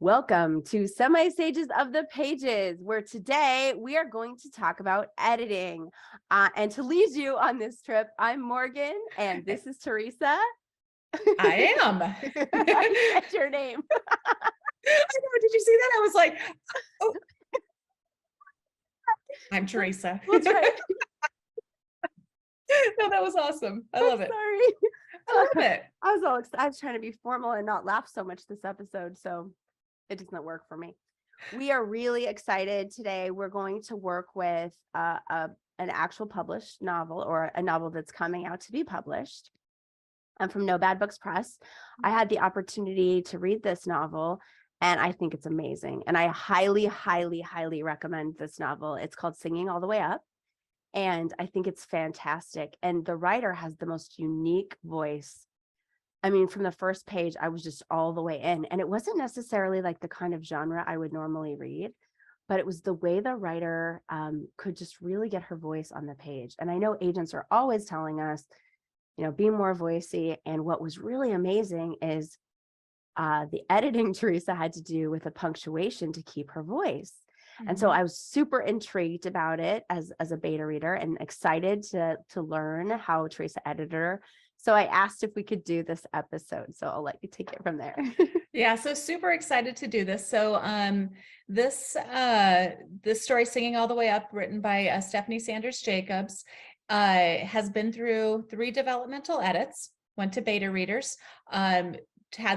Welcome to Semi-Stages of the Pages, where today we are going to talk about editing. And to lead you on this trip, I'm Morgan, and this is Theresa. I am. I said your name. I know. Did you see that? I was like, oh. I'm Theresa. That's right. No, that was awesome. I love it. Sorry. I love it. I was all excited. I was trying to be formal and not laugh so much this episode, so it does not work for me. We are really excited today. We're going to work with an actual published novel, or a novel that's coming out to be published. And from No Bad Books Press. I had the opportunity to read this novel, and I think it's amazing. And I highly, highly, highly recommend this novel. It's called Singing All the Way Up, and I think it's fantastic. And the writer has the most unique voice. I mean, from the first page, I was just all the way in. And it wasn't necessarily like the kind of genre I would normally read, but it was the way the writer could just really get her voice on the page. And I know agents are always telling us, be more voicey. And what was really amazing is the editing Theresa had to do with the punctuation to keep her voice. And so I was super intrigued about it as a beta reader and excited to learn how Theresa edited her. So I asked if we could do this episode. So I'll let you take it from there. Yeah, so super excited to do this. So this story, Singing All the Way Up, written by Stephanie Sanders Jacobs, has been through 3 developmental edits, went to beta readers, had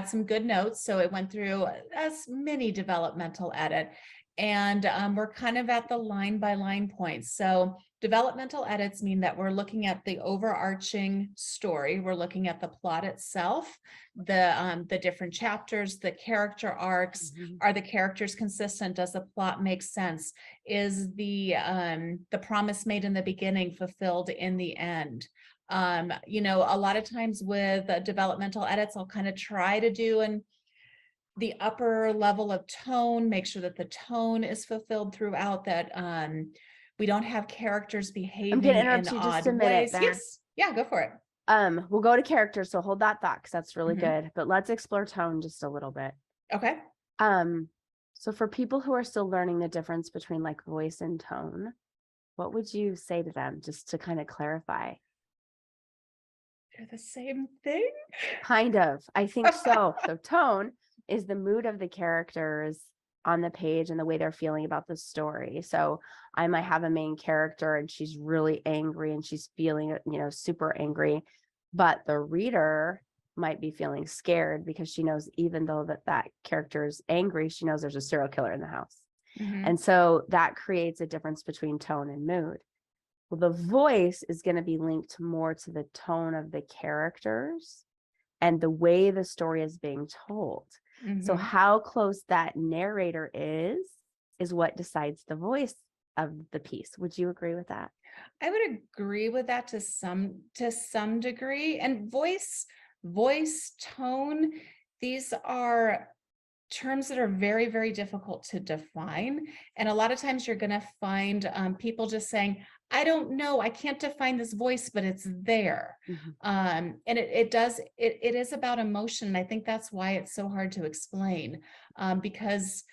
some good notes. So it went through as many developmental edit. And we're kind of at the line by line points. So developmental edits mean that we're looking at the overarching story. We're looking at the plot itself, the different chapters, the character arcs. Are the characters consistent? Does the plot make sense? Is the promise made in the beginning fulfilled in the end? A lot of times with developmental edits, I'll kind of try to do the upper level of tone, make sure that the tone is fulfilled throughout, that we don't have characters behaving in odd ways. Yes. Yeah, go for it. We'll go to characters, so hold that thought because that's really good. But let's explore tone just a little bit. Okay. So for people who are still learning the difference between like voice and tone, what would you say to them just to kind of clarify? They're the same thing? Kind of. I think so. So tone is the mood of the characters on the page and the way they're feeling about the story. So I might have a main character and she's really angry and she's feeling, super angry, but the reader might be feeling scared because she knows, even though that character is angry, she knows there's a serial killer in the house. And so that creates a difference between tone and mood. Well, the voice is going to be linked more to the tone of the characters and the way the story is being told. So how close that narrator is what decides the voice of the piece. Would you agree with that? I would agree with that to some degree. And voice, tone, these are terms that are very, very difficult to define. And a lot of times you're going to find people just saying, I don't know, I can't define this voice, but it's there. And it is about emotion. And I think that's why it's so hard to explain, because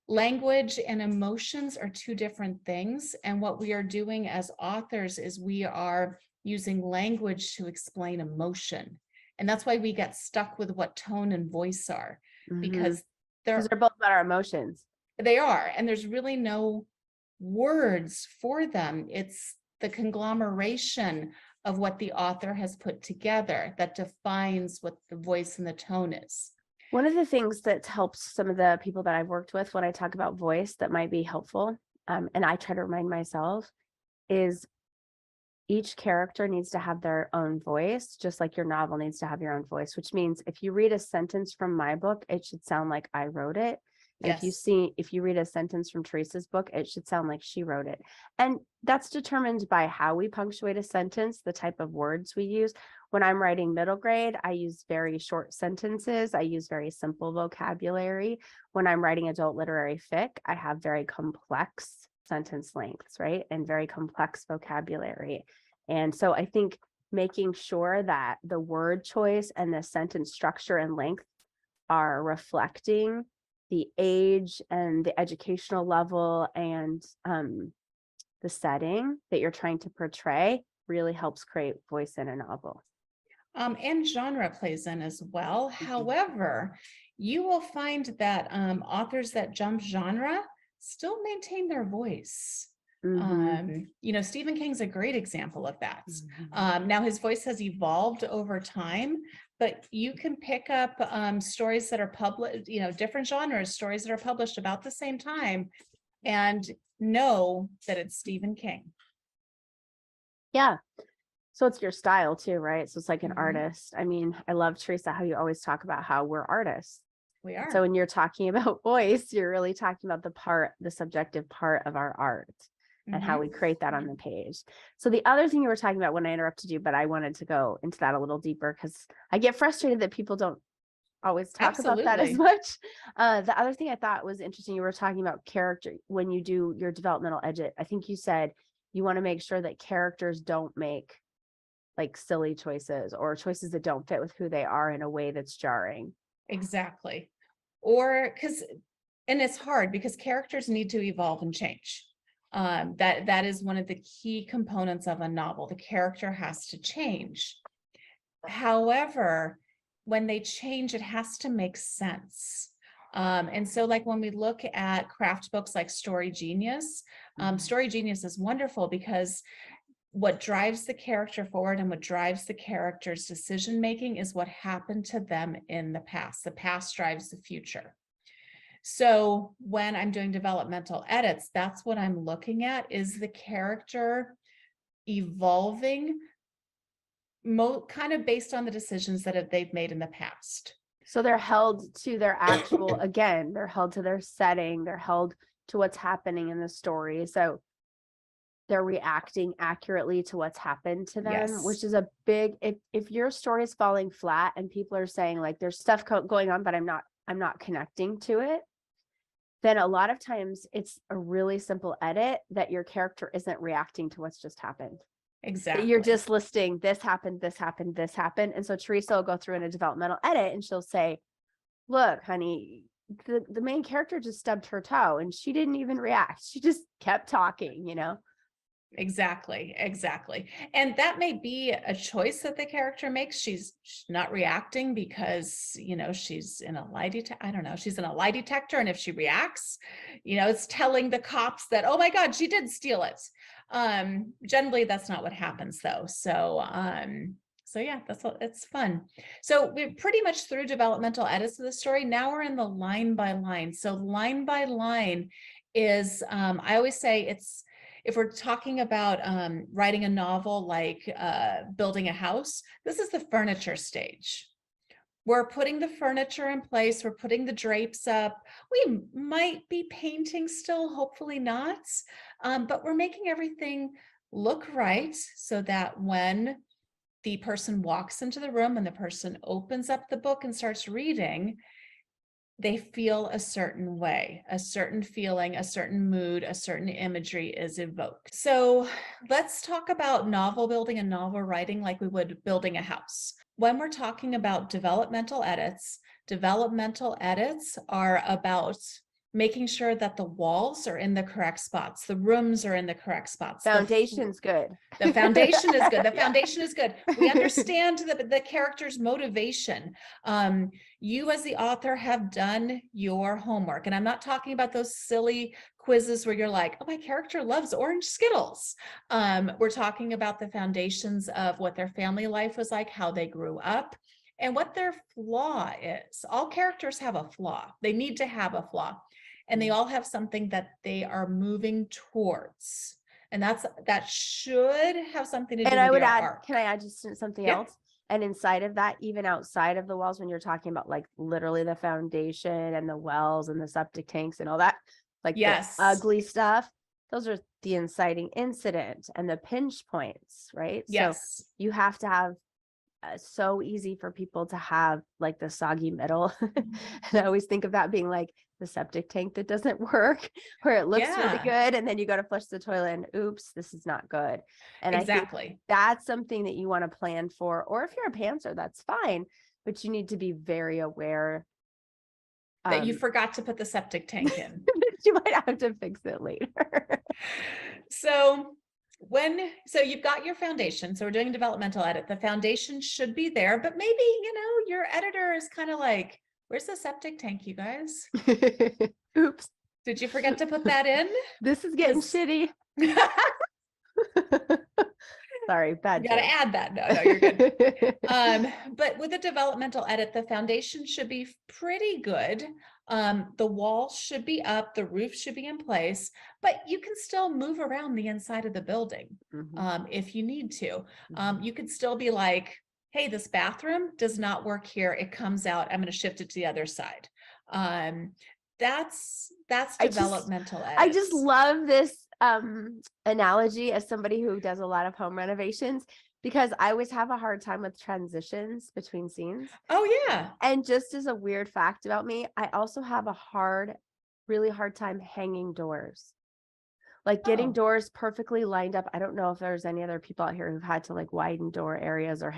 language and emotions are 2 different things. And what we are doing as authors is we are using language to explain emotion. And that's why we get stuck with what tone and voice are, because they're both about our emotions. They are. And there's really no words for them. It's the conglomeration of what the author has put together that defines what the voice and the tone is. One of the things that helps some of the people that I've worked with when I talk about voice that might be helpful, and I try to remind myself, is each character needs to have their own voice, just like your novel needs to have your own voice, which means if you read a sentence from my book, it should sound like I wrote it. And if you read a sentence from Theresa's book, it should sound like she wrote it. And that's determined by how we punctuate a sentence, the type of words we use. When I'm writing middle grade, I use very short sentences. I use very simple vocabulary. When I'm writing adult literary fic, I have very complex sentence lengths, right? And very complex vocabulary. And so I think making sure that the word choice and the sentence structure and length are reflecting the age and the educational level and the setting that you're trying to portray really helps create voice in a novel. And genre plays in as well. However, you will find that authors that jump genre still maintain their voice. Stephen King's a great example of that. Now his voice has evolved over time, but you can pick up stories that are published, different genres, stories that are published about the same time, and know that it's Stephen King. Yeah. So it's your style too, right? So it's like an Mhm. artist. I mean, I love, Theresa, how you always talk about how we're artists. We are. So when you're talking about voice, you're really talking about the subjective part of our art and how we create that on the page. So the other thing you were talking about when I interrupted you, but I wanted to go into that a little deeper because I get frustrated that people don't always talk about that as Absolutely. much. The other thing I thought was interesting, you were talking about character when you do your developmental edit. I think you said you want to make sure that characters don't make like silly choices or choices that don't fit with who they are in a way that's jarring. Exactly. And it's hard because characters need to evolve and change. That is one of the key components of a novel. The character has to change. However, when they change, it has to make sense. And so like when we look at craft books like Story Genius, Story Genius is wonderful because what drives the character forward and what drives the character's decision making is what happened to them in the past. The past drives the future. So when I'm doing developmental edits, that's what I'm looking at, is the character evolving kind of based on the decisions that they've made in the past. So they're held to their actual, again, they're held to their setting, they're held to what's happening in the story. So they're reacting accurately to what's happened to them, Yes. which is a big, if your story is falling flat and people are saying like there's stuff going on, but I'm not connecting to it, then a lot of times it's a really simple edit that your character isn't reacting to what's just happened. Exactly. You're just listing this happened, this happened, this happened. And so Theresa will go through in a developmental edit and she'll say, look, honey, the main character just stubbed her toe and she didn't even react. She just kept talking, Exactly. And that may be a choice that the character makes. She's not reacting because, she's in a lie detector. I don't know. She's in a lie detector. And if she reacts, it's telling the cops that, oh my God, she did steal it. Generally, that's not what happens though. So yeah, it's fun. So we're pretty much through developmental edits of the story. Now we're in the line by line. So line by line is, I always say if we're talking about writing a novel like building a house, this is the furniture stage. We're putting the furniture in place. We're putting the drapes up. We might be painting still, hopefully not, but we're making everything look right so that when the person walks into the room and the person opens up the book and starts reading, they feel a certain way, a certain feeling, a certain mood, a certain imagery is evoked. So let's talk about novel building and novel writing like we would building a house. When we're talking about developmental edits are about making sure that the walls are in the correct spots, the rooms are in the correct spots. Foundation's good. The foundation is good. The Yeah. foundation is good. We understand the character's motivation. You as the author have done your homework. And I'm not talking about those silly quizzes where you're like, oh, my character loves orange Skittles. We're talking about the foundations of what their family life was like, how they grew up, and what their flaw is. All characters have a flaw. They need to have a flaw. And they all have something that they are moving towards. And that should have something to do And with I would your add, arc. can I add just something Yep. else? And inside of that, even outside of the walls, when you're talking about like literally the foundation and the wells and the septic tanks and all that, like Yes. the ugly stuff, those are the inciting incident and the pinch points, right? Yes. So you have to have so easy for people to have like the soggy middle. And I always think of that being like the septic tank that doesn't work, where it looks really good and then you got to flush the toilet and oops, this is not good. And exactly. I think that's something that you want to plan for, or if you're a pantser, that's fine, but you need to be very aware That you forgot to put the septic tank in. You might have to fix it later. So you've got your foundation. So we're doing a developmental edit. The foundation should be there, but maybe, your editor is kind of like, where's the septic tank, you guys? Oops. Did you forget to put that in? This is getting shitty. Sorry, bad. You got to add that. No, you're good. But with a developmental edit, the foundation should be pretty good. The wall should be up, the roof should be in place, but you can still move around the inside of the building if you need to. You could still be like, hey, this bathroom does not work here. It comes out. I'm going to shift it to the other side. That's developmental edits. I just love this analogy as somebody who does a lot of home renovations, because I always have a hard time with transitions between scenes. Oh yeah. And just as a weird fact about me, I also have a really hard time hanging doors. Like getting doors perfectly lined up. I don't know if there's any other people out here who've had to like widen door areas or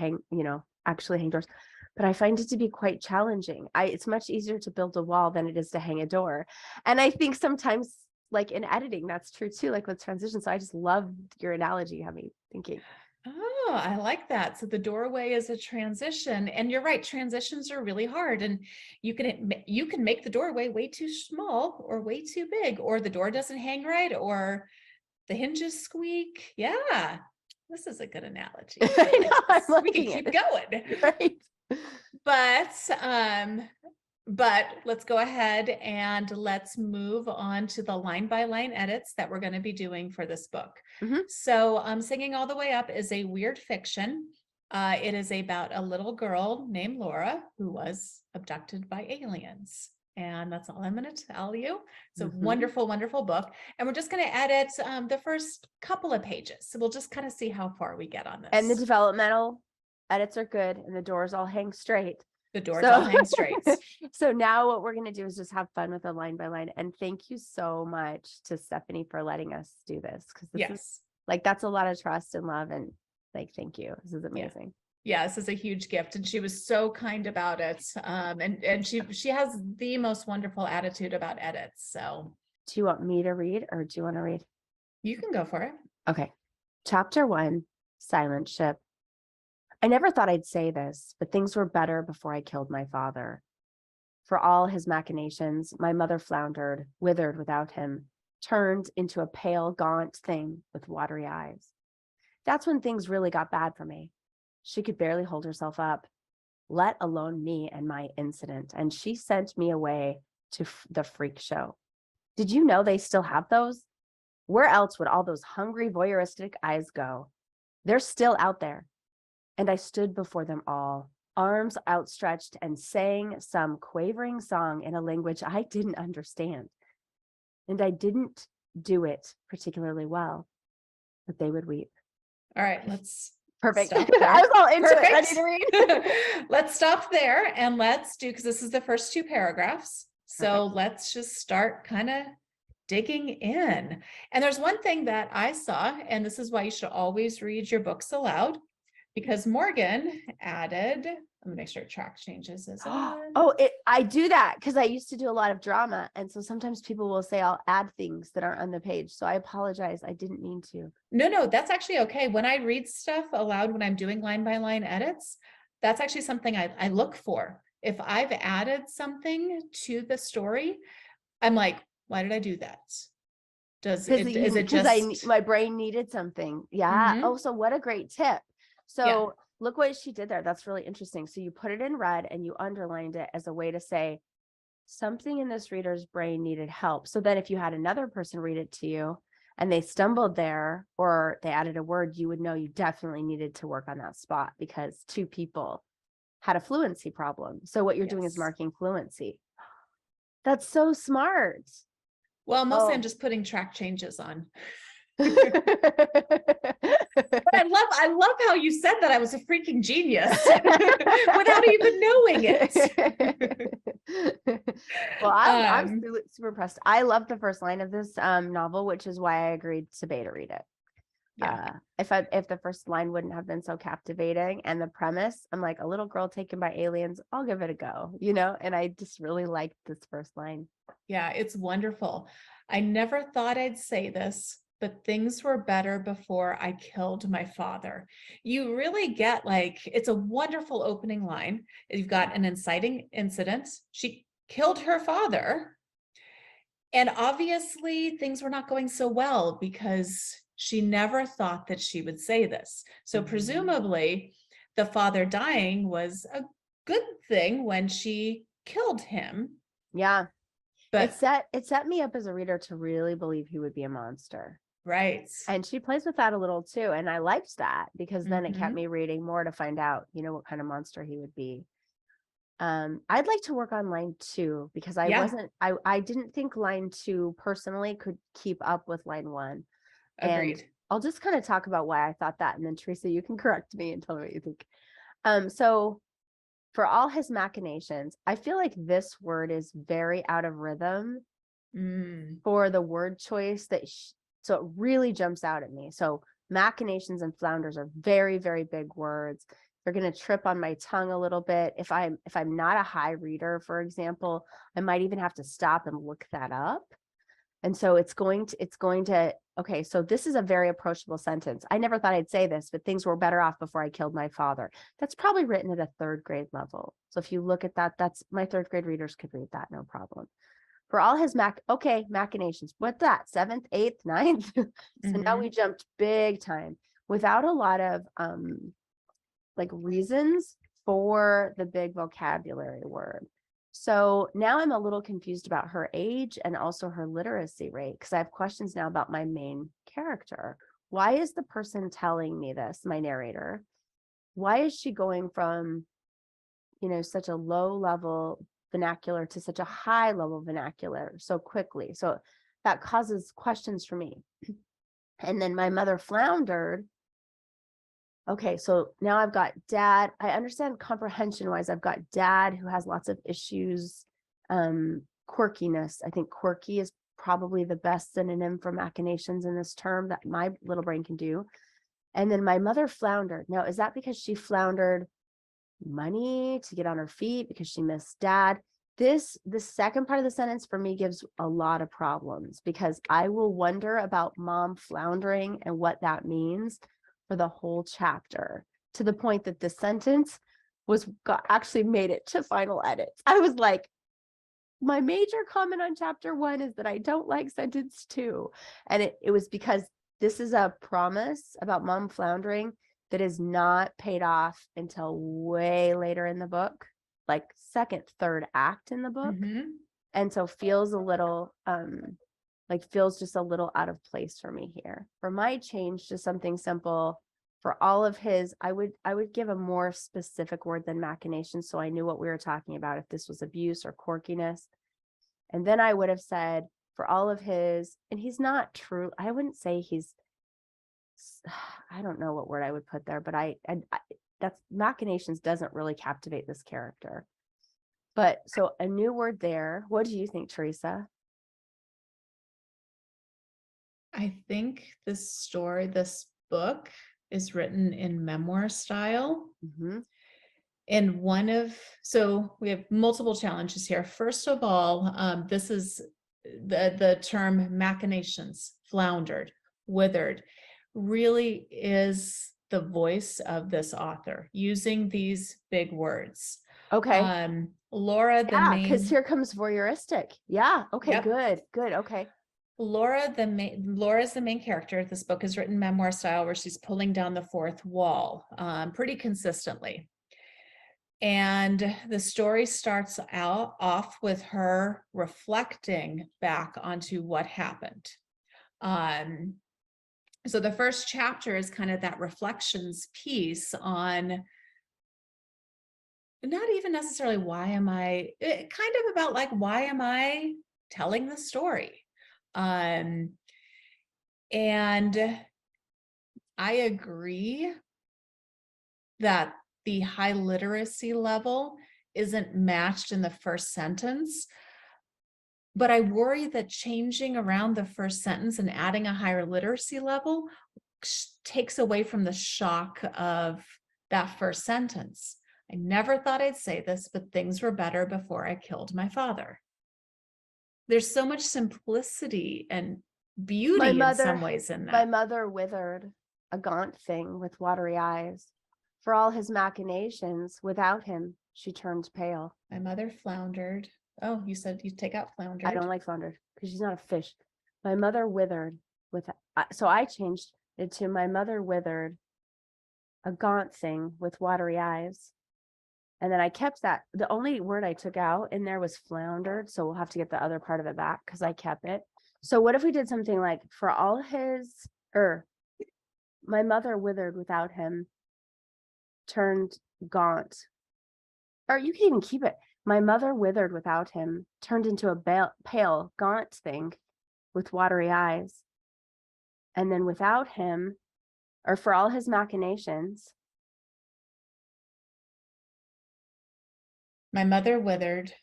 actually hang doors, but I find it to be quite challenging. It's much easier to build a wall than it is to hang a door. And I think sometimes like in editing, that's true too, like with transitions. So I just loved your analogy. You have me thinking. Oh, I like that. So the doorway is a transition, and you're right. Transitions are really hard, and you can make the doorway way too small or way too big, or the door doesn't hang right, or the hinges squeak. Yeah, this is a good analogy. I know, We can keep going. Right. But let's go ahead and let's move on to the line by line edits that we're going to be doing for this book. So Singing All the Way Up is a weird fiction. It is about a little girl named Laura who was abducted by aliens. And that's all I'm going to tell you. It's a wonderful, wonderful book. And we're just going to edit the first couple of pages. So we'll just kind of see how far we get on this. And the developmental edits are good, and the doors all hang straight. The doors all hang straight. So now what we're going to do is just have fun with the line by line. And thank you so much to Stephanie for letting us do this. Because this is like, that's a lot of trust and love. And like, thank you. This is amazing. Yeah, this is a huge gift. And she was so kind about it. And she has the most wonderful attitude about edits. So do you want me to read, or do you want to read? You can go for it. Okay. Chapter 1, Silent Ship. I never thought I'd say this, but things were better before I killed my father. For all his machinations, my mother floundered, withered without him, turned into a pale, gaunt thing with watery eyes. That's when things really got bad for me. She could barely hold herself up, let alone me and my incident, and she sent me away to the freak show. Did you know they still have those? Where else would all those hungry, voyeuristic eyes go? They're still out there. And I stood before them all, arms outstretched, and sang some quavering song in a language I didn't understand. And I didn't do it particularly well, but they would weep. All right, let's Perfect. stop there. I was all into it, ready to read. Let's stop there and let's do, because this is the first 2 paragraphs. So let's just start kind of digging in. And there's one thing that I saw, and this is why you should always read your books aloud, because Morgan added, let me make sure track changes is on. I do that because I used to do a lot of drama. And so sometimes people will say I'll add things that aren't on the page. So I apologize. I didn't mean to. No, that's actually okay. When I read stuff aloud, when I'm doing line by line edits, that's actually something I look for. If I've added something to the story, I'm like, why did I do that? Is it just my brain needed something? Yeah. Oh, so what a great tip. So look what she did there. That's really interesting. So you put it in red and you underlined it as a way to say something in this reader's brain needed help. So then if you had another person read it to you and they stumbled there or they added a word, you would know you definitely needed to work on that spot because 2 people had a fluency problem. So what you're doing is marking fluency. That's so smart. Well, mostly I'm just putting track changes on. But I love how you said that I was a freaking genius without even knowing it. Well, I'm super impressed. I love the first line of this novel, which is why I agreed to beta read it. If the first line wouldn't have been so captivating, and the premise, I'm like, a little girl taken by aliens, I'll give it a go, and I just really liked this first line. Yeah, it's wonderful. I never thought I'd say this, but things were better before I killed my father. You really get it's a wonderful opening line. You've got an inciting incident. She killed her father. And obviously things were not going so well because she never thought that she would say this. So presumably the father dying was a good thing when she killed him. Yeah. But it set me up as a reader to really believe he would be a monster. right. And she plays with that a little too. And I liked that because then it kept Mhm. me reading more to find out, what kind of monster he would be. I'd like to work on line 2 because Yeah. I didn't think line 2 personally could keep up with line 1. And Agreed. I'll just kind of talk about why I thought that. And then Theresa, you can correct me and tell me what you think. So for all his machinations, I feel like this word is very out of rhythm for the word choice so it really jumps out at me. So machinations and flounders are very, very big words. They're going to trip on my tongue a little bit. If I'm not a high reader, for example, I might even have to stop and look that up. And so it's going to, okay, so this is a very approachable sentence. I never thought I'd say this, but things were better off before I killed my father. That's probably written at a 3rd grade level. So if you look at that, that's my 3rd grade readers could read that, no problem. For all his machinations, what's that? 7th, 8th, 9th. So now we jumped big time without a lot of reasons for the big vocabulary word. So now I'm a little confused about her age and also her literacy rate, because I have questions now about my main character. Why is the person telling me this, my narrator? Why is she going from, such a low level vernacular to such a high level vernacular so quickly? So that causes questions for me. And then my mother floundered. Okay, so now I've got dad. I understand comprehension wise, I've got dad who has lots of issues, quirkiness. I think quirky is probably the best synonym for machinations in this term that my little brain can do. And then my mother floundered. Now, is that because she floundered money to get on her feet because she missed dad? The second part of the sentence for me gives a lot of problems because I will wonder about mom floundering and what that means for the whole chapter, to the point that the sentence actually made it to final edits. I was like, my major comment on chapter 1 is that I don't like sentence 2. And it was because this is a promise about mom floundering that is not paid off until way later in the book, like 2nd, 3rd act in the book. And so feels a little, feels just a little out of place for me here. For my change to something simple, for all of his, I would give a more specific word than machination, so I knew what we were talking about, if this was abuse or quirkiness. And then I would have said, for all of his, and he's not true, I wouldn't say he's, I don't know what word I would put there, but I that's machinations doesn't really captivate this character. But so a new word there. What do you think, Theresa? I think this book is written in memoir style. And so we have multiple challenges here. First of all, this is the term machinations, floundered, withered, really is the voice of this author using these big words. Okay. Laura, because here comes voyeuristic. Yeah. Okay. Yep. Good. Okay. Laura's the main character. This book is written memoir style, where she's pulling down the 4th wall pretty consistently. And the story starts off with her reflecting back onto what happened. So the first chapter is kind of that reflections piece on not even necessarily kind of about why am I telling the story? And I agree that the high literacy level isn't matched in the first sentence, but I worry that changing around the first sentence and adding a higher literacy level takes away from the shock of that first sentence. I never thought I'd say this, but things were better before I killed my father. There's so much simplicity and beauty in some ways in My that. mother withered, a gaunt thing with watery eyes. For all his machinations, without him, she turned pale. My mother floundered. Oh, you said you take out floundered. I don't like floundered because she's not a fish. My mother withered so I changed it to my mother withered, a gaunt thing with watery eyes. And then I kept that. The only word I took out in there was floundered. So we'll have to get the other part of it back because I kept it. So what if we did something like for all his, my mother withered without him, turned gaunt. Or you can even keep it. My mother withered without him, turned into a pale, gaunt thing with watery eyes. And then without him, or for all his machinations. My mother withered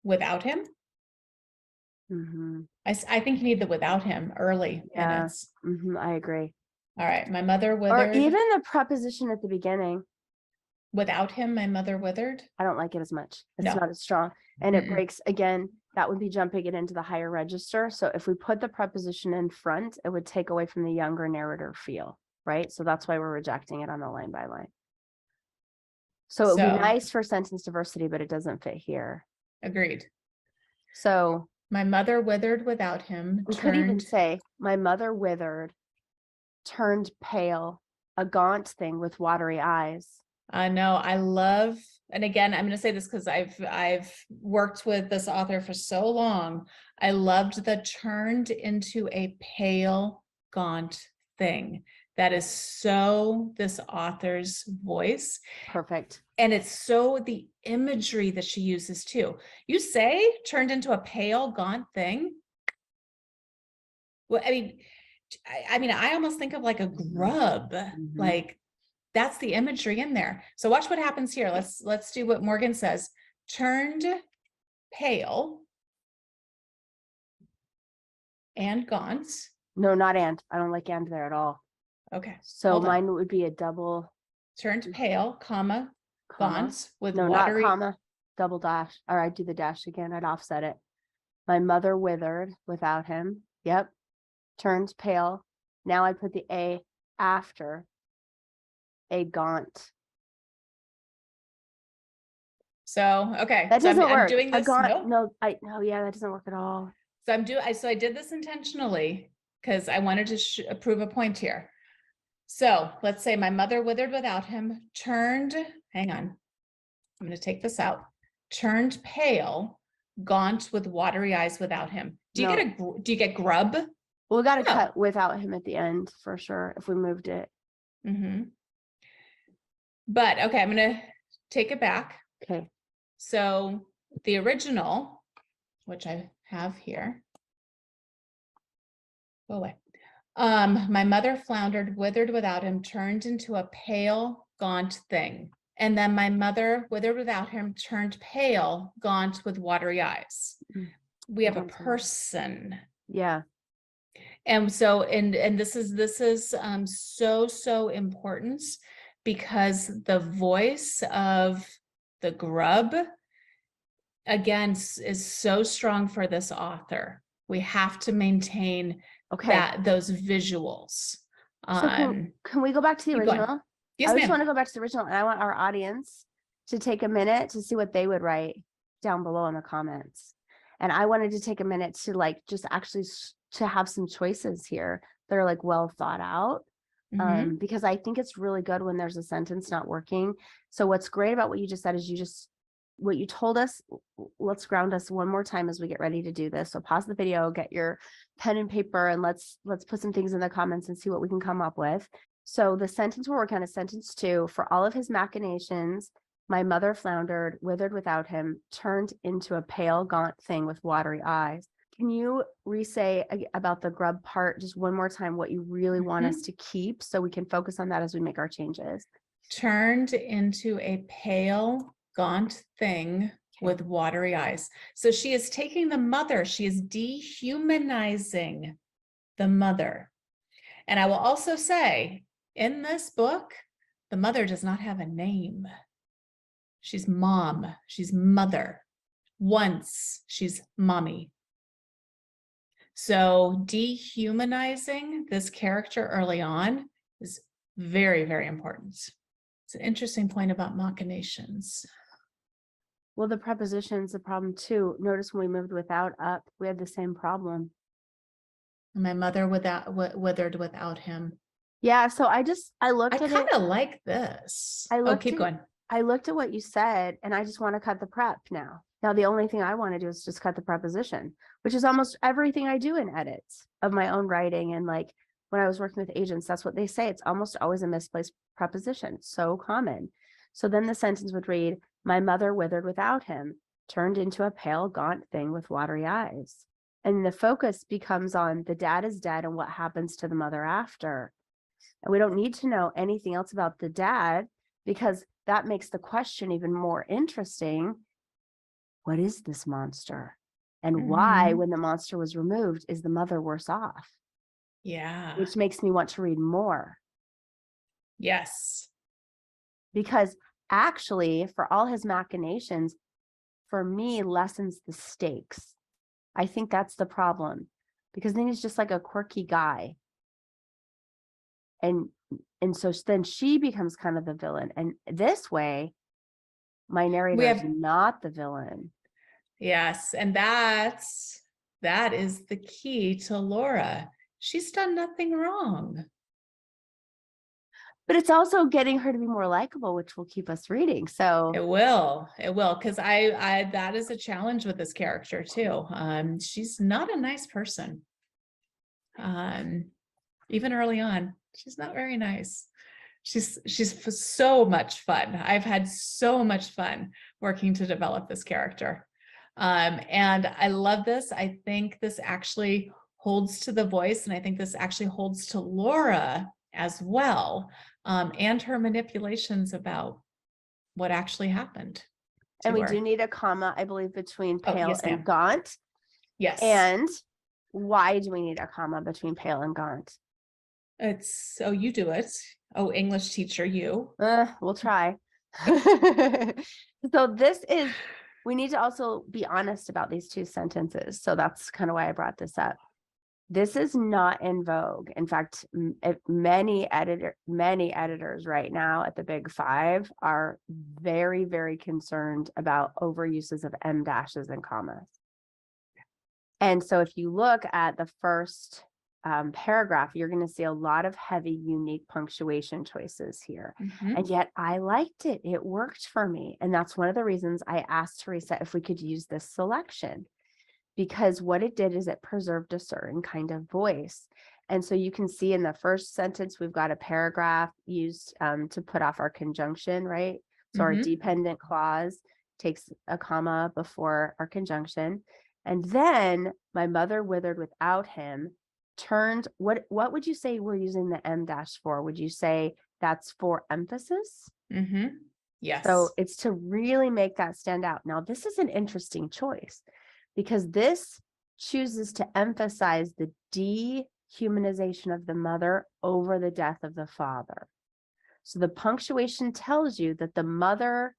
without him. Mm-hmm. I think you need the without him early. Yeah, I agree. All right. My mother Or withered. even the preposition at the beginning. Without him, my mother withered. I don't like it as much. It's No. not as strong. And it breaks again. That would be jumping it into the higher register. So if we put the preposition in front, it would take away from the younger narrator feel, right? So that's why we're rejecting it on the line by line. So it would be nice for sentence diversity, but it doesn't fit here. Agreed. So my mother withered without him. We could even say, my mother withered, turned pale, a gaunt thing with watery eyes. No, I love, and again, I'm going to say this because I've worked with this author for so long. I loved the turned into a pale, gaunt thing. That is so this author's voice. Perfect. And it's so the imagery that she uses too. You say turned into a pale, gaunt thing. Well, I mean, I almost think of like a grub, like that's the imagery in there. So watch what happens here. Let's do what Morgan says. Turned pale and gaunt. No, not and. I don't like and there at all. Okay. So mine would be a double. Turned pale, comma, gaunt with no, watery. Not comma, double dash. Or I'd do the dash again. I'd offset it. My mother withered without him. Yep. Turned pale. Now I put the A after a gaunt. So, okay. That doesn't work. I'm doing this. No, yeah, that doesn't work at all. So I did this intentionally because I wanted to prove a point here. So let's say my mother withered without him, turned, hang on. I'm going to take this out. Turned pale, gaunt with watery eyes without him. Do you get grub? Well, we got to cut without him at the end for sure if we moved it. But okay, I'm going to take it back. Okay. So the original, which I have here. Go away. My mother floundered, withered without him, turned into a pale, gaunt thing. And then my mother withered without him, turned pale, gaunt with watery eyes. We have a person. Yeah. And so, and this is so important because the voice of the grub, again, is so strong for this author. We have to maintain those visuals. So can we go back to the original? Yes, I just want to go back to the original, and I want our audience to take a minute to see what they would write down below in the comments. And I wanted to take a minute to like just actually to have some choices here that are like well thought out. Because I think it's really good when there's a sentence not working. So what's great about what you just said is what you told us. Let's ground us one more time as we get ready to do this. So pause the video, get your pen and paper, and let's put some things in the comments and see what we can come up with. So the sentence we're working on is sentence 2. For all of his machinations, my mother floundered, withered without him, turned into a pale, gaunt thing with watery eyes. Can you re-say about the grub part just one more time, what you really want us to keep so we can focus on that as we make our changes? Turned into a pale, gaunt thing with watery eyes. So she is taking the mother, she is dehumanizing the mother. And I will also say, in this book, the mother does not have a name. She's mom, she's mother. Once she's mommy. So dehumanizing this character early on is very, very important. It's an interesting point about machinations. Well, the preposition's the problem too. Notice when we moved without up, we had the same problem. My mother withered without him. Yeah, so I looked I at kind it. of like this. I Oh, looked keep at going. I looked at what you said and I just want to cut the prep now. Now the only thing I want to do is just cut the preposition, which is almost everything I do in edits of my own writing. And like when I was working with agents, that's what they say. It's almost always a misplaced preposition. So common. So then the sentence would read, my mother withered without him, turned into a pale, gaunt thing with watery eyes. And the focus becomes on the dad is dead and what happens to the mother after. And we don't need to know anything else about the dad because that makes the question even more interesting. What is this monster? And why, Mhm. when the monster was removed, is the mother worse off? Yeah. Which makes me want to read more. Yes. Because actually, for all his machinations, for me, lessens the stakes. I think that's the problem. Because then he's just like a quirky guy. And so then she becomes kind of the villain. And this way, my narrator is not the villain. Yes, and that is the key to Laura. She's done nothing wrong. But it's also getting her to be more likable, which will keep us reading. So It will, because I that is a challenge with this character too. She's not a nice person. Even early on, she's not very nice. She's so much fun. I've had so much fun working to develop this character. And I love this. I think this actually holds to the voice, and I think this actually holds to Laura as well, and her manipulations about what actually happened to and we her. do need a comma, I believe, between pale yes, and ma'am. gaunt. Yes. And why do we need a comma between pale and gaunt? It's, oh, you do it. Oh, English teacher, you. We'll try. So this is, we need to also be honest about these two sentences. So that's kind of why I brought this up. This is not in vogue. In fact, many editors right now at the Big Five are very, very concerned about overuses of em dashes and commas. And so if you look at the first paragraph, you're going to see a lot of heavy, unique punctuation choices here. Mhm. And yet I liked it. It worked for me. And that's one of the reasons I asked Theresa if we could use this selection, because what it did is it preserved a certain kind of voice. And so you can see in the first sentence, we've got a paragraph used to put off our conjunction, right? So our dependent clause takes a comma before our conjunction. And then my mother withered without him, turned, what would you say we're using the em dash for? Would you say that's for emphasis? Yes. So it's to really make that stand out. Now, this is an interesting choice because this chooses to emphasize the dehumanization of the mother over the death of the father. So the punctuation tells you that the mother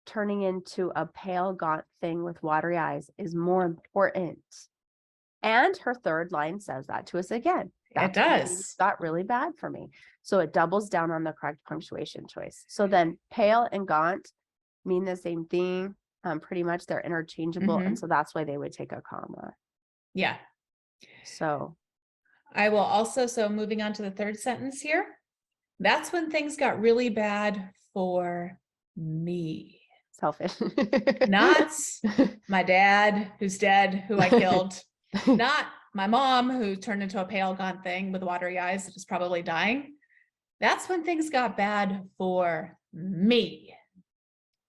turning into a pale, gaunt thing with watery eyes is more important. And her third line says that to us again. It does. Got really bad for me. So it doubles down on the correct punctuation choice. So then pale and gaunt mean the same thing. Pretty much they're interchangeable. And so that's why they would take a comma. Yeah. So I will also, so moving on to the third sentence here, that's when things got really bad for me. Selfish. Not my dad who's dead, who I killed. Not my mom who turned into a pale, gaunt thing with watery eyes that is probably dying. That's when things got bad for me.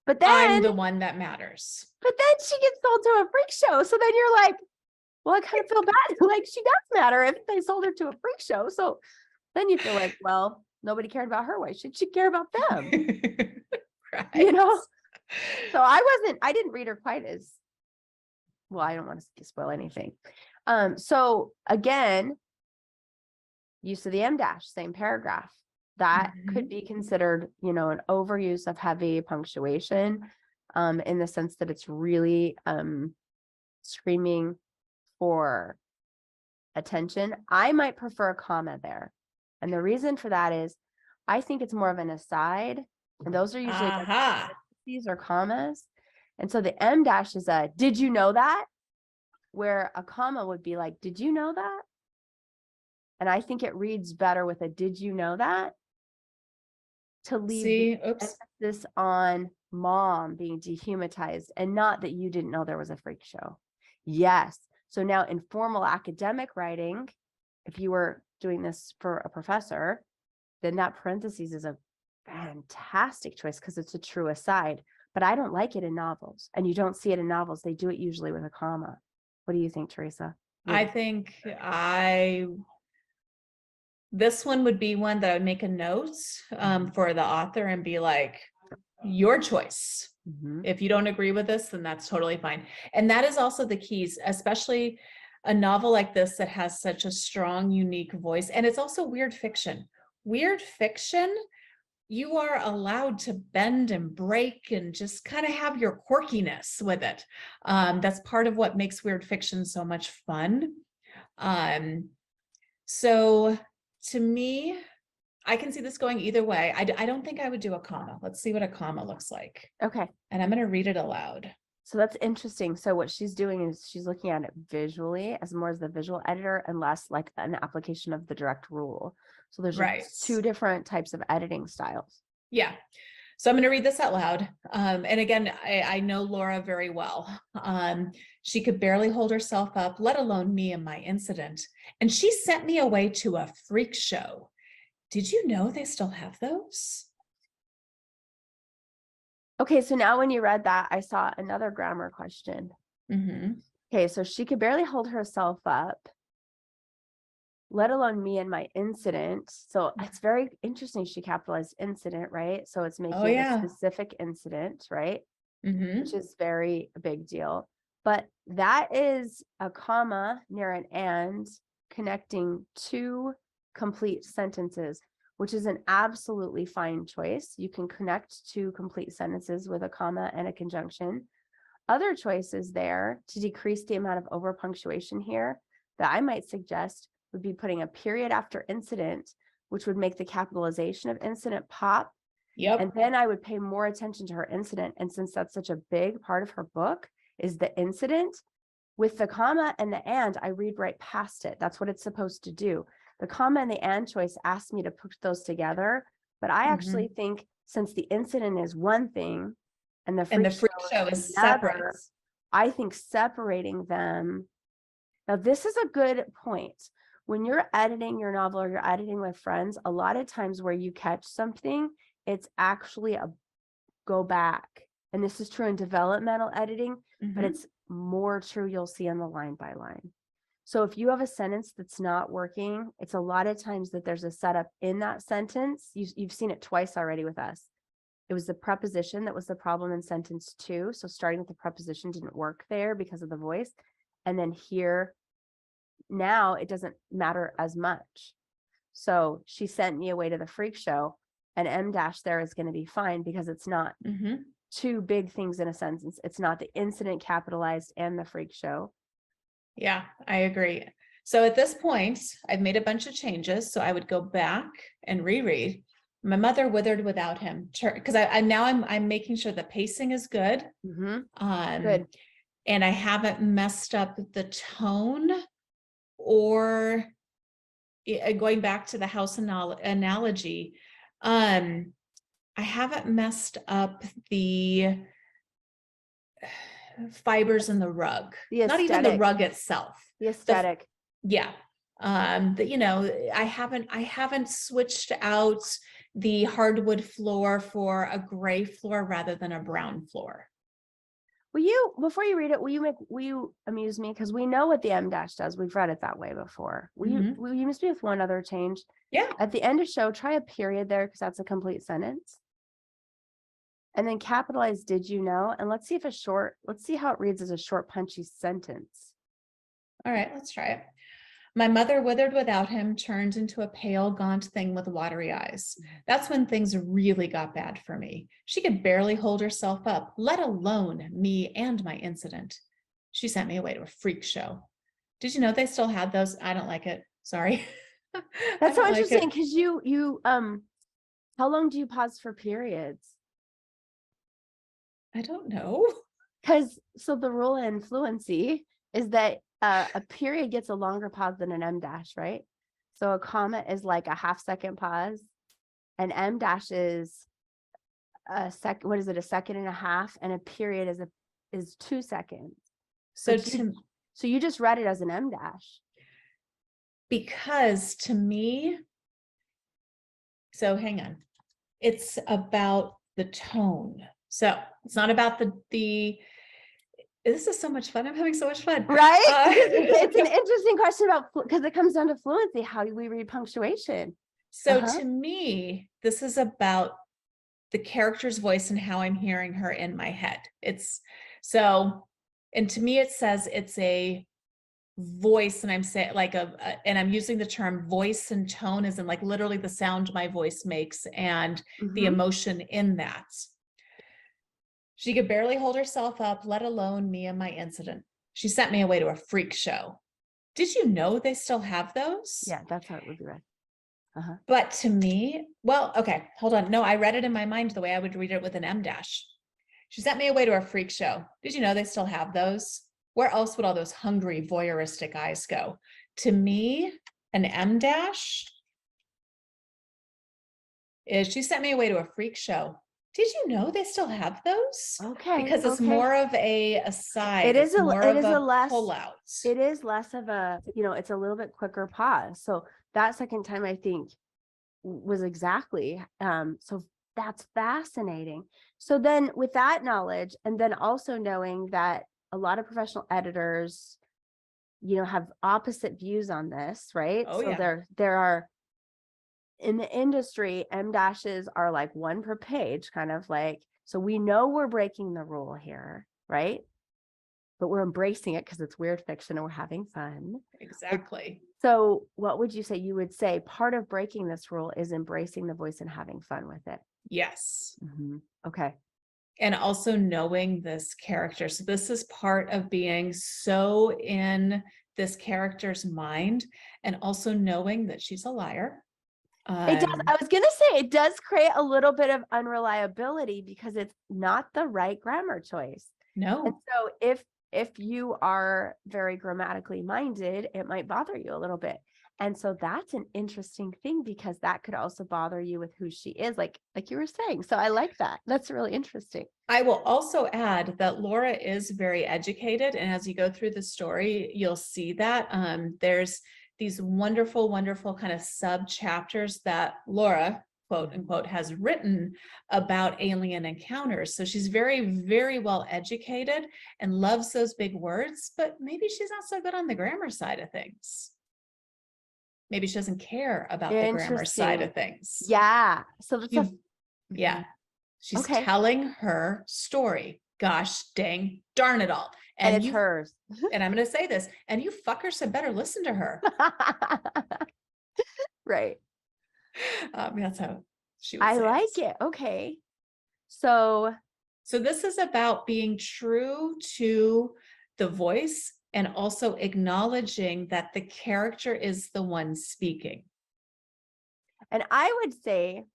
But then I'm the one that matters. But then she gets sold to a freak show. So then you're like, well, I kind of feel bad. Like she does matter if they sold her to a freak show. So then you feel like, well, nobody cared about her. Why should she care about them? Right. You know? So I didn't read her quite as well. I don't want to spoil anything. So again, Use of the M dash, same paragraph. That could be considered, you know, an overuse of heavy punctuation, in the sense that it's really screaming for attention. I might prefer a comma there. And the reason for that is I think it's more of an aside. And those are usually like parentheses or commas. And so the M dash is a, did you know that? Where a comma would be like, did you know that? And I think it reads better with a, did you know that? To leave the emphasis on mom being dehumanized and not that you didn't know there was a freak show. Yes. So now in formal academic writing, if you were doing this for a professor, then that parentheses is a fantastic choice because it's a true aside. But I don't like it in novels, and you don't see it in novels. They do it usually with a comma. What do you think, Theresa? I think this one would be one that I would make a note for the author and be like, your choice. If you don't agree with this, then that's totally fine. And that is also the keys, especially a novel like this that has such a strong, unique voice. And it's also weird fiction. Weird fiction, you are allowed to bend and break and just kind of have your quirkiness with it. That's part of what makes weird fiction so much fun. So to me, I can see this going either way. I don't think I would do a comma. Let's see what a comma looks like. Okay. And I'm going to read it aloud. So that's interesting. So what she's doing is she's looking at it visually as more as the visual editor and less like an application of the direct rule. So there's two different types of editing styles. Yeah. So I'm going to read this out loud. And again, I know Laura very well. She could barely hold herself up, let alone me and my incident. And she sent me away to a freak show. Did you know they still have those? Okay, so now when you read that, I saw another grammar question. Okay, so she could barely hold herself up, let alone me and my incident. So it's very interesting. She capitalized incident, right? So it's making it a specific incident, right? Which is very a big deal. But that is a comma near an and connecting two complete sentences, which is an absolutely fine choice. You can connect two complete sentences with a comma and a conjunction. Other choices there to decrease the amount of over punctuation here that I might suggest would be putting a period after incident, which would make the capitalization of incident pop. And then I would pay more attention to her incident. And since that's such a big part of her book is the incident, with the comma and the and, I read right past it. That's what it's supposed to do. The comma and the and choice asked me to put those together, but I actually think since the incident is one thing and the freak show is another, separate, I think separating them. Now, this is a good point. When you're editing your novel or you're editing with friends, a lot of times where you catch something, it's actually a go back. And this is true in developmental editing, but it's more true you'll see on the line by line. So if you have a sentence that's not working, it's a lot of times that there's a setup in that sentence. You've seen it twice already with us. It was the preposition that was the problem in sentence 2. So starting with the preposition didn't work there because of the voice. And then here, now it doesn't matter as much. So she sent me away to the freak show, and M dash there is going to be fine because it's not two big things in a sentence. It's not the incident capitalized and the freak show. Yeah, I agree. So at this point, I've made a bunch of changes. So I would go back and reread. My mother withered without him, because I'm making sure the pacing is good. Good. And I haven't messed up the tone or going back to the house analogy. I haven't messed up the fibers in the rug, not even the rug itself, the aesthetic. I haven't switched out the hardwood floor for a gray floor rather than a brown floor. Before you read it, will you amuse me? Because we know what the M dash does. We've read it that way before. Will you amuse me with one other change? Yeah. At the end of show, try a period there because that's a complete sentence. And then capitalize did you know? And let's see how it reads as a short, punchy sentence. All right, let's try it. My mother withered without him, turned into a pale, gaunt thing with watery eyes. That's when things really got bad for me. She could barely hold herself up, let alone me and my incident. She sent me away to a freak show. Did you know they still had those? I don't like it. Sorry. I That's so don't like interesting it. because how long do you pause for periods? I don't know. Because so the rule in fluency is that a period gets a longer pause than an em dash, right? So a comma is like a half second pause, an em dash is a second. What is it? A second and a half, and a period is 2 seconds. So So you just read it as an em dash. because to me, so hang on, it's about the tone. So it's not about the this is so much fun. I'm having so much fun. Right? It's an interesting question about because it comes down to fluency, how we read punctuation. So to me, this is about the character's voice and how I'm hearing her in my head. It's so, and to me, it says it's a voice, and I'm saying like and I'm using the term voice and tone as in like literally the sound my voice makes and the emotion in that. She could barely hold herself up, let alone me and my incident. She sent me away to a freak show. Did you know they still have those? Yeah, that's how it would be read. But to me, well, okay, hold on. No, I read it in my mind the way I would read it with an em dash. She sent me away to a freak show. Did you know they still have those? Where else would all those hungry, voyeuristic eyes go? To me, an em dash is she sent me away to a freak show. Did you know they still have those? Okay. Because it's more of a aside. It is it's more of a less pull out. It is less of a, it's a little bit quicker pause. So that second time I think was exactly so that's fascinating. So then with that knowledge, and then also knowing that a lot of professional editors, have opposite views on this, right? Oh, So yeah. there are in the industry, em dashes are like one per page, kind of like, so we know we're breaking the rule here, right? But we're embracing it because it's weird fiction and we're having fun. Exactly. So what would you say? You would say part of breaking this rule is embracing the voice and having fun with it. Yes. Okay. And also knowing this character. So this is part of being so in this character's mind and also knowing that she's a liar. It does. I was going to say it does create a little bit of unreliability because it's not the right grammar choice. No. And so if you are very grammatically minded, it might bother you a little bit. And so that's an interesting thing because that could also bother you with who she is, like you were saying. So I like that. That's really interesting. I will also add that Laura is very educated. And as you go through the story, you'll see that there's these wonderful, wonderful kind of sub chapters that Laura, quote unquote, has written about alien encounters. So she's very, very well educated and loves those big words, but maybe she's not so good on the grammar side of things. Maybe she doesn't care about the grammar side of things. Yeah. So that's yeah. She's telling her story. Gosh dang darn it all. And it's hers. And I'm going to say this, and you fuckers had better listen to her. Right. That's how she would I say like it. Okay. So this is about being true to the voice and also acknowledging that the character is the one speaking. And I would say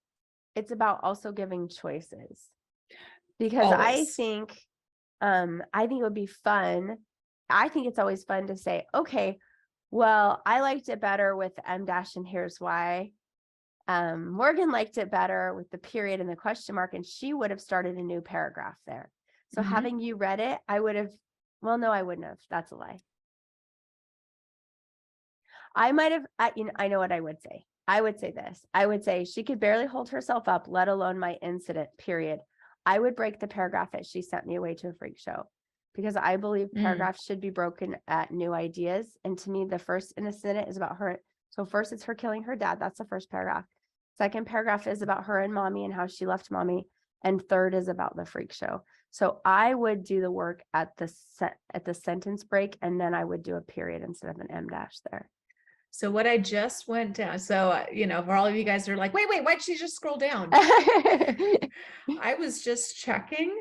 it's about also giving choices because Always. I think it would be fun. I think it's always fun to say, okay, well, I liked it better with the em dash and here's why. Morgan liked it better with the period and the question mark, and she would have started a new paragraph there. So having you read it, I would have, well, no, I wouldn't have. That's a lie. I might have, I know what I would say. I would say this. I would say she could barely hold herself up, let alone my incident, period. I would break the paragraph that she sent me away to a freak show because I believe paragraphs should be broken at new ideas. And to me, the first incident is about her. So first it's her killing her dad. That's the first paragraph. Second paragraph is about her and mommy and how she left mommy. And third is about the freak show. So I would do the work at the sentence break, and then I would do a period instead of an em dash there. So what I just went down, so, for all of you guys that are like, wait, why'd she just scroll down? I was just checking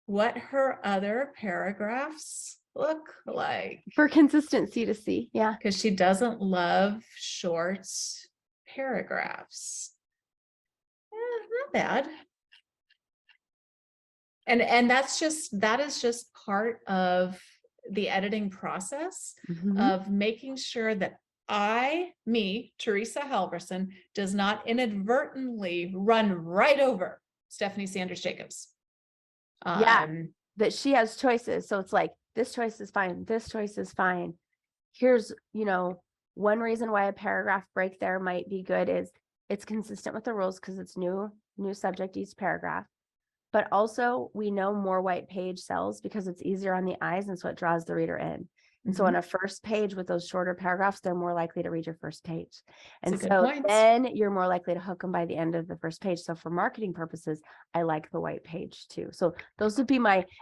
what her other paragraphs look like. For consistency to see. Yeah. Because she doesn't love short paragraphs. Not bad. And that is just part of the editing process Mhm. of making sure that Theresa Halverson, does not inadvertently run right over Stephanie Sanders Jacobs. Yeah. That she has choices. So it's like, this choice is fine. This choice is fine. Here's, one reason why a paragraph break there might be good is it's consistent with the rules because it's new subject each paragraph. But also we know more white page sells because it's easier on the eyes, and so it draws the reader in. And so on a first page with those shorter paragraphs, they're more likely to read your first page. And so then you're more likely to hook them by the end of the first page. So for marketing purposes, I like the white page too. So those would be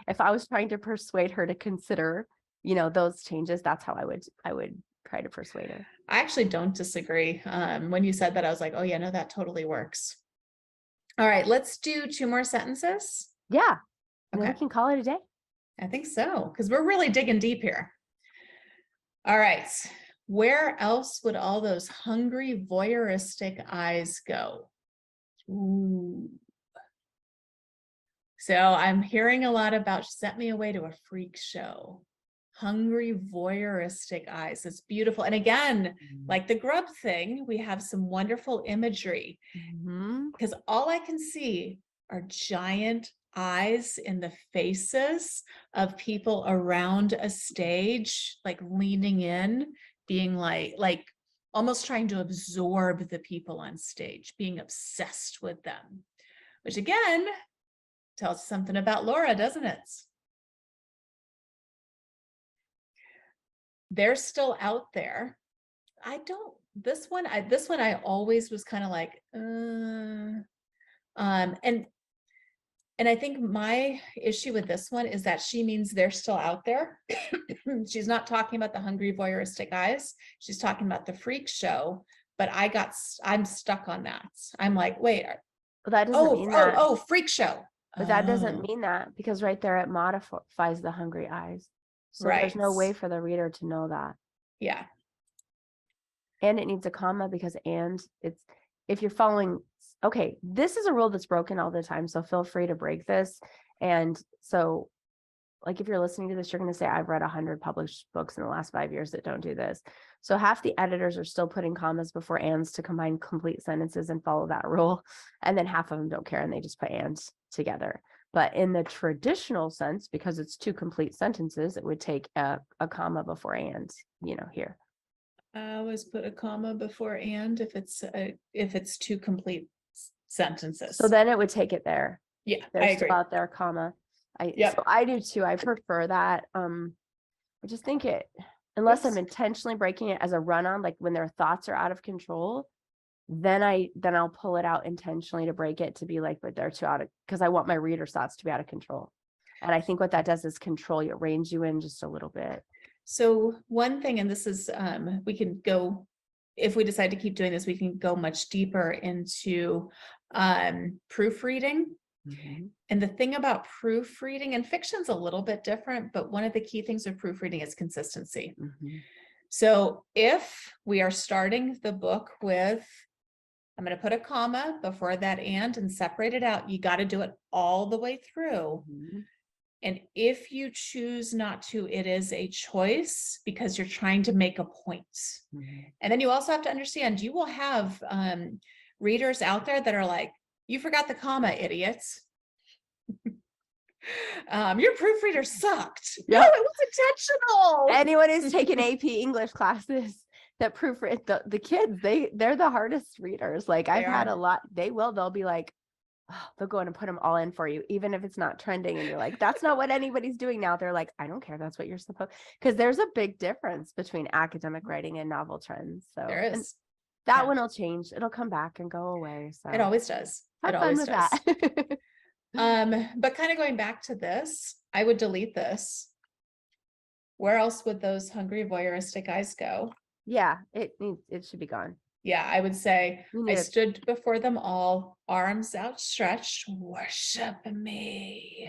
if I was trying to persuade her to consider, those changes, that's how I would try to persuade her. I actually don't disagree. When you said that, I was like, oh yeah, no, that totally works. All right, let's do 2 more sentences. Yeah. And Okay. then we can call it a day. I think so, because we're really digging deep here. All right. Where else would all those hungry, voyeuristic eyes go? Ooh. So I'm hearing a lot about, she sent me away to a freak show. Hungry, voyeuristic eyes. It's beautiful. And again, like the grub thing, we have some wonderful imagery because all I can see are giant eyes in the faces of people around a stage, like leaning in, being like almost trying to absorb the people on stage, being obsessed with them, which again tells us something about Laura, doesn't it? They're still out there. This one I always was kind of like, and I think my issue with this one is that she means they're still out there. She's not talking about the hungry, voyeuristic eyes. She's talking about the freak show, but I'm stuck on that. I'm like, wait, Well, that doesn't mean that. Oh, freak show. But that doesn't mean that, because right there it modifies the hungry eyes. So there's no way for the reader to know that. Yeah. And it needs a comma because if you're following, okay, this is a rule that's broken all the time. So feel free to break this. And so like, if you're listening to this, you're going to say, I've read 100 published books in the last 5 years that don't do this. So half the editors are still putting commas before ands to combine complete sentences and follow that rule. And then half of them don't care and they just put ands together. But in the traditional sense, because it's 2 complete sentences, it would take a comma before and, here. I always put a comma before and if it's 2 complete sentences. So then it would take it there. Yeah, They're I still agree. out there, comma. So I do too. I prefer that. I just think unless I'm intentionally breaking it as a run-on, like when their thoughts are out of control, then I'll pull it out intentionally to break it to be like, but they're too because I want my reader's thoughts to be out of control. And I think what that does is control you, reins you in just a little bit. So one thing, and this is, we can go, if we decide to keep doing this, we can go much deeper into proofreading. And the thing about proofreading, and fiction's a little bit different, but one of the key things of proofreading is consistency. So if we are starting the book with, I'm going to put a comma before that and separate it out, you got to do it all the way through. And if you choose not to, it is a choice because you're trying to make a point. And then you also have to understand, you will have readers out there that are like, you forgot the comma, idiots. Your proofreader sucked. Yep. No, it was intentional. Anyone who's taken AP English classes that proofread, the kids, they're the hardest readers. Like I've had a lot, they'll be like, oh, they'll go in and put them all in for you, even if it's not trending. And you're like, that's not what anybody's doing now. They're like, I don't care. That's what you're supposed, because there's a big difference between academic writing and novel trends. So there is. That one will change. It'll come back and go away. So it always does. Have fun with that. But kind of going back to this, I would delete this. Where else would those hungry, voyeuristic eyes go? Yeah, it should be gone. Yeah, I would say We I need a stood before them all, arms outstretched, worship me,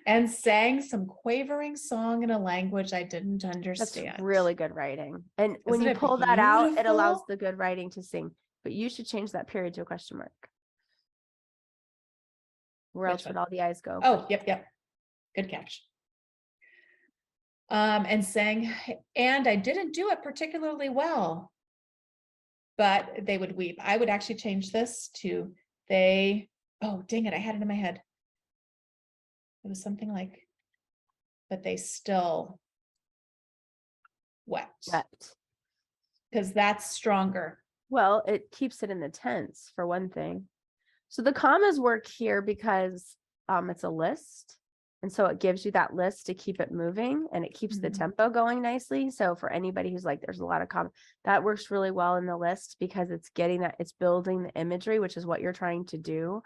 and sang some quavering song in a language I didn't That's understand. really good writing. And when Isn't you it pull that out, it allows beautiful? the good writing to sing. But you should change that period to a question mark. Where Which else would one? all the eyes go? Oh, yep. Good catch. And sang, and I didn't do it particularly well, but they would weep. I would actually change this to they, oh, dang it, I had it in my head. It was something like, but they still wept, Wept. because that's stronger. Well, it keeps it in the tense for one thing. So the commas work here because it's a list. And so it gives you that list to keep it moving and it keeps the Mhm. tempo going nicely. So for anybody who's like, there's a lot of commas, that works really well in the list because it's getting that, it's building the imagery, which is what you're trying to do.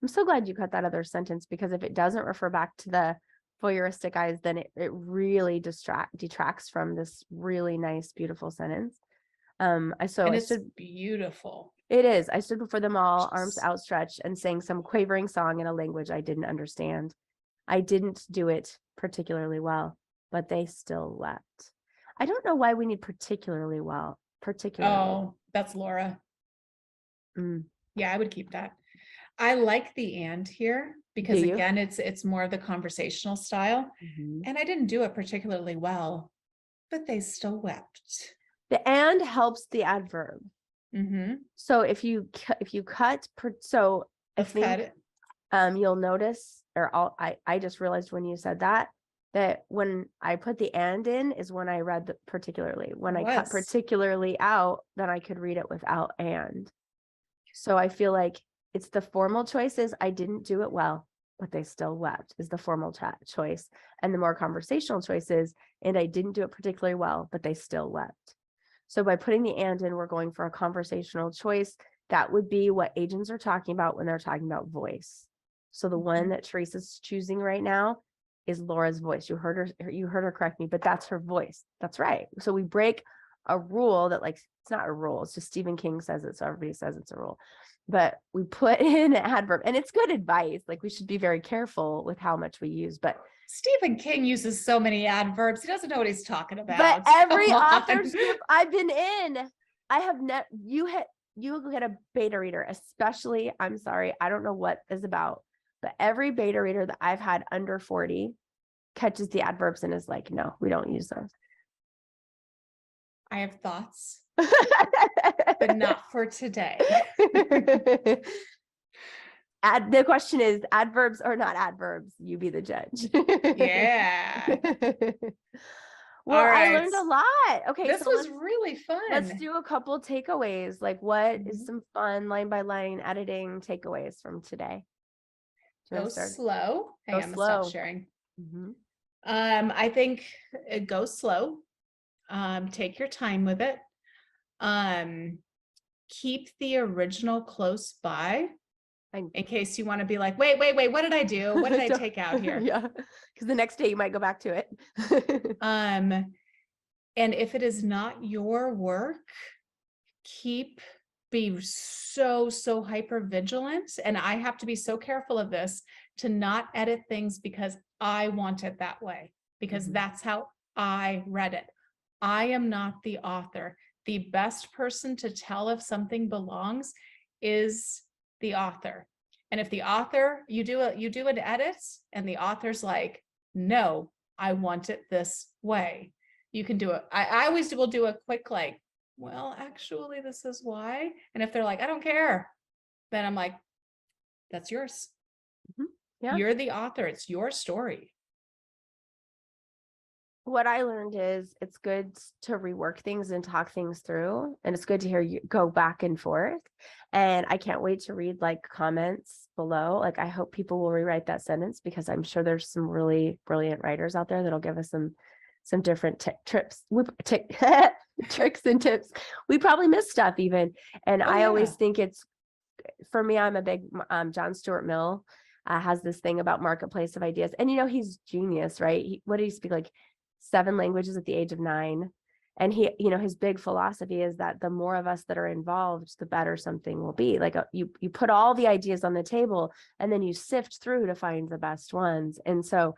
I'm so glad you cut that other sentence because if it doesn't refer back to the voyeuristic eyes, then it really detracts from this really nice, beautiful sentence. And I it's stood, beautiful. it is. I stood before them all, arms Gorgeous. outstretched, and sang some quavering song in a language I didn't understand. I didn't do it particularly well, but they still wept. I don't know why we need particularly well. Particularly. Oh, that's Laura. Mm. Yeah, I would keep that. I like the and here because Do you? again, it's more of the conversational style. Mhm. And I didn't do it particularly well, but they still wept. The and helps the adverb. Mm-hmm. So if you cut, so I Let's cut think it. you'll notice, I just realized when you said that when I put the and in is when I read the particularly. When I cut Was. particularly out, then I could read it without and. So I feel like it's the formal choices. I didn't do it well, but they still wept is the formal choice. And the more conversational choices, and I didn't do it particularly well, but they still wept. So by putting the and in, we're going for a conversational choice. That would be what agents are talking about when they're talking about voice. So the one that Theresa's choosing right now is Laura's voice. You heard her correct me, but that's her voice. That's right. So we break a rule that, like, it's not a rule. It's just Stephen King says it. So everybody says it's a rule, but we put in an adverb and it's good advice. Like we should be very careful with how much we use, but Stephen King uses so many adverbs. He doesn't know what he's talking about. But every Come on. author's group I've been in, I have you get a beta reader, especially, I'm sorry, I don't know what is about, but every beta reader that I've had under 40 catches the adverbs and is like, no, we don't use those. I have thoughts, but not for today. The question is adverbs or not adverbs? You be the judge. Yeah. Well, All right. I learned a lot. Okay, This so was really fun. let's do a couple takeaways. Like, what is Mhm. some fun line by line editing takeaways from today? Go slow. Hey, Go I'm gonna slow. stop sharing. Mhm. I think go slow. Take your time with it. Keep the original close by in case you want to be like, wait, what did I do? What did I take out here? Yeah, because the next day you might go back to it. And if it is not your work, be so hyper vigilant. And I have to be so careful of this to not edit things because I want it that way, because that's how I read it. I am not the author. The best person to tell if something belongs is the author. And if the author, you do an edit and the author's like, no, I want it this way. You can do it. I always will do a quick, like, well, actually, this is why. And if they're like, I don't care, then I'm like, that's yours. Yeah. You're the author. It's your story. What I learned is it's good to rework things and talk things through. And it's good to hear you go back and forth. And I can't wait to read like comments below. Like, I hope people will rewrite that sentence because I'm sure there's some really brilliant writers out there that'll give us some different tricks and tips. We probably miss stuff even. And I always think it's, for me, I'm a big John Stuart Mill has this thing about marketplace of ideas. And, he's genius, right? What did he speak like 7 languages at the age of 9? And he, his big philosophy is that the more of us that are involved, the better something will be. Like you put all the ideas on the table and then you sift through to find the best ones. And so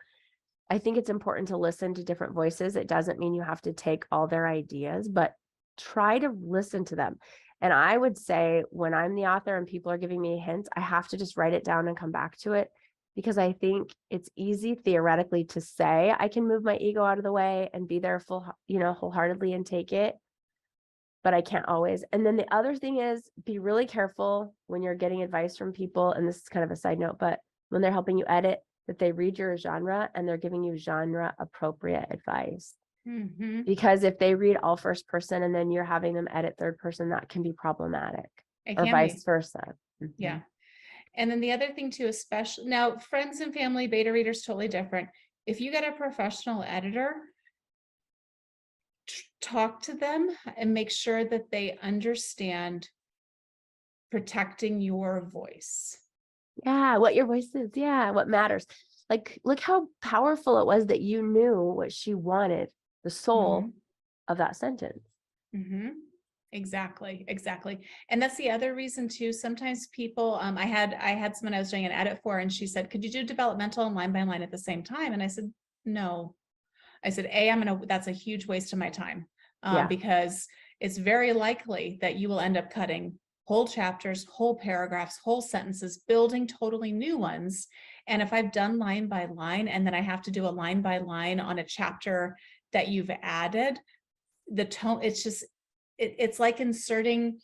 I think it's important to listen to different voices. It doesn't mean you have to take all their ideas, but try to listen to them. And I would say when I'm the author and people are giving me hints, I have to just write it down and come back to it, because I think it's easy theoretically to say I can move my ego out of the way and be there wholeheartedly and take it, but I can't always. And then the other thing is, be really careful when you're getting advice from people, and this is kind of a side note, but when they're helping you edit, that they read your genre and they're giving you genre appropriate advice. Because if they read all first person and then you're having them edit third person, that can be problematic, or vice versa. Yeah. And then the other thing too, especially now, friends and family, beta readers, totally different. If you get a professional editor, talk to them and make sure that they understand protecting your voice. Yeah, what your voice is. Yeah, what matters. Like, look how powerful it was that you knew what she wanted, the soul of that sentence. Exactly. And that's the other reason too. Sometimes people, I had someone I was doing an edit for, and she said, could you do developmental and line by line at the same time? And I said, no. I said, that's a huge waste of my time, because it's very likely that you will end up cutting whole chapters, whole paragraphs, whole sentences, building totally new ones. And if I've done line by line, and then I have to do a line by line on a chapter that you've added, the tone, it's like inserting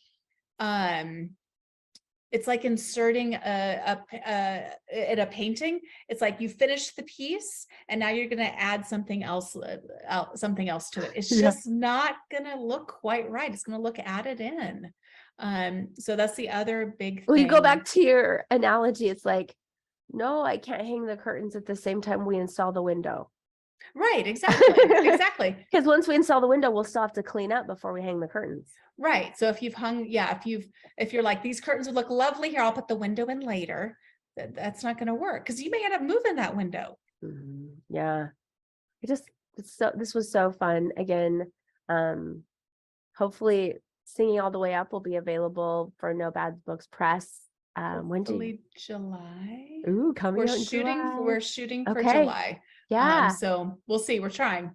in a painting. It's like you finished the piece and now you're going to add something else to it. It's just not going to look quite right. It's going to look added in. So that's the other big thing. Well, you go back to your analogy. It's like, no, I can't hang the curtains at the same time we install the window. Right, exactly. Because once we install the window, we'll still have to clean up before we hang the curtains. Right. So if you've hung, if you're like, these curtains would look lovely here, I'll put the window in later. That's not going to work, because you may end up moving that window. Yeah. This was so fun. Again, hopefully Singing All the Way Up will be available for No Bad Books Press. July. Ooh, coming out in July. We're shooting for July. Yeah. So we'll see. We're trying.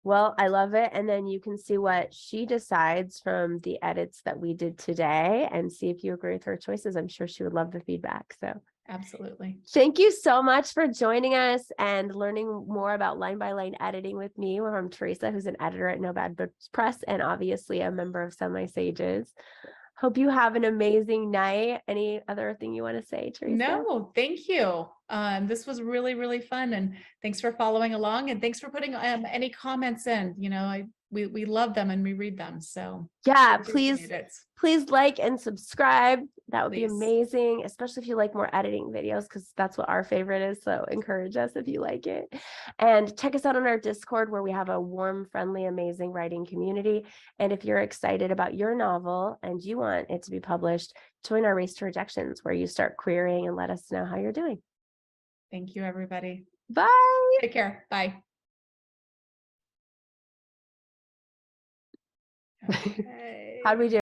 Well, I love it. And then you can see what she decides from the edits that we did today and see if you agree with her choices. I'm sure she would love the feedback. So absolutely. Thank you so much for joining us and learning more about line by line editing with me. I'm Theresa, who's an editor at No Bad Books Press and obviously a member of Semi Sages. Hope you have an amazing night. Any other thing you want to say, Theresa? No, thank you. This was really, really fun. And thanks for following along, and thanks for putting any comments in. We love them and we read them. So yeah, please like and subscribe. That would be amazing, especially if you like more editing videos, because that's what our favorite is. So encourage us if you like it. And check us out on our Discord, where we have a warm, friendly, amazing writing community. And if you're excited about your novel and you want it to be published, join our Race to Rejections, where you start querying and let us know how you're doing. Thank you, everybody. Bye. Take care. Bye. Okay. How'd we do?